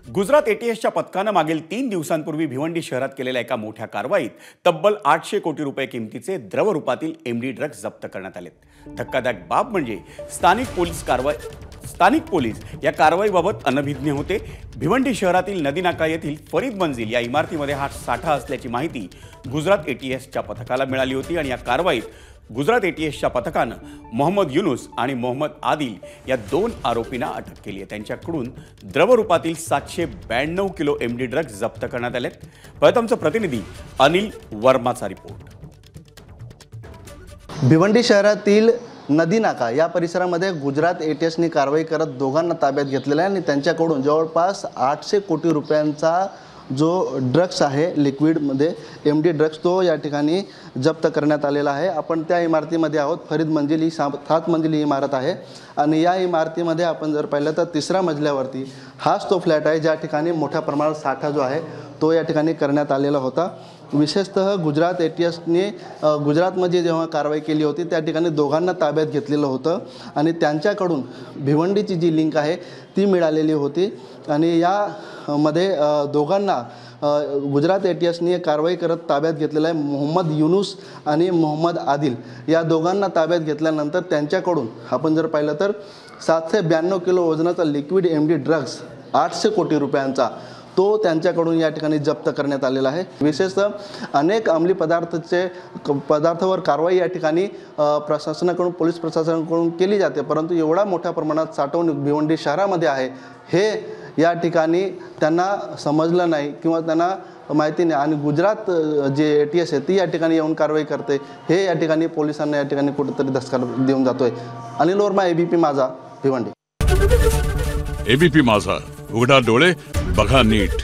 गुजरात एटीएसच्या पथकानं मागील 3 दिवसांपूर्वी भिवंडी शहरात केलेल्या एका मोठ्या कारवाईत तब्बल 800 कोटी रुपये किमतीचे द्रवरूपातील एमडी ड्रग्ज जप्त करण्यात आलेत। धक्कादायक बाब म्हणजे स्थानिक पोलीस या कारवाईबाबत अनभिज्ञ होते। भिवंडी शहरातील नदीनाका येथील फरीद मंजिल या इमारतीमध्ये हा साठा असल्याची माहिती गुजरात एटीएसच्या पथकाला मिळाली होती आणि या कारवाईत गुजरात एटीएसच्या पथकानं मोहम्मद युनुस आणि मोहम्मद आदिल या 2 आरोपींना अटक केली आहे। त्यांच्याकडून द्रवरूपातील 792 किलो एमडी ड्रग्ज जप्त करण्यात आले। आमचा प्रतिनिधी अनिल वर्माचा रिपोर्ट। भिवंडी शहरातील नदीनाका या परिसरामध्ये गुजरात एटीएसने कारवाई करत दोघांना ताब्यात घेतलेला आहे आणि त्यांच्याकडून जवळपास 800 कोटी रुपयांचा जो ड्रग्स आहे लिक्विडमध्ये एमडी ड्रग्स तो या ठिकाणी जप्त करण्यात आलेला आहे। आपण त्या इमारतीमध्ये आहोत। फरीद मंजिल ही 7 मंजिली इमारत आहे आणि या इमारतीमध्ये आपण जर पाहिलं तर 3ऱ्या मजल्यावरती हाच तो फ्लॅट आहे ज्या ठिकाणी मोठ्या प्रमाणात साठा जो आहे तो या ठिकाणी करण्यात आलेला होता। विशेषतः गुजरात एटीएसने गुजरातमध्ये जेव्हा कारवाई केली होती त्या ठिकाणी दोघांना ताब्यात घेतलेलं होतं आणि त्यांच्याकडून भिवंडीची जी लिंक आहे ती मिळालेली होती आणि यामध्ये दोघांना गुजरात एटीएसने कारवाई करत ताब्यात घेतलेलं आहे। मोहम्मद युनुस आणि मोहम्मद आदिल या दोघांना ताब्यात घेतल्यानंतर त्यांच्याकडून आपण जर पाहिलं तर 792 किलो वजनाचा लिक्विड एमडी ड्रग्स 800 कोटी रुपयांचा तो त्यांच्याकडून या ठिकाणी जप्त करण्यात आलेला आहे। विशेषतः अनेक अंमली पदार्थावर कारवाई या ठिकाणी प्रशासनाकडून पोलीस प्रशासनाकडून केली जाते, परंतु एवढा मोठ्या प्रमाणात साठवणूक भिवंडी शहरामध्ये आहे हे या ठिकाणी त्यांना समजलं नाही किंवा त्यांना माहिती नाही आणि गुजरात जे एटीएस आहे ती या ठिकाणी येऊन कारवाई करते हे या ठिकाणी पोलिसांना या ठिकाणी कुठेतरी धक्का देऊन जातोय। अनिल वर्मा, एबीपी माझा, भिवंडी। एबीपी माझा, उघडा डोळे बघा नीट।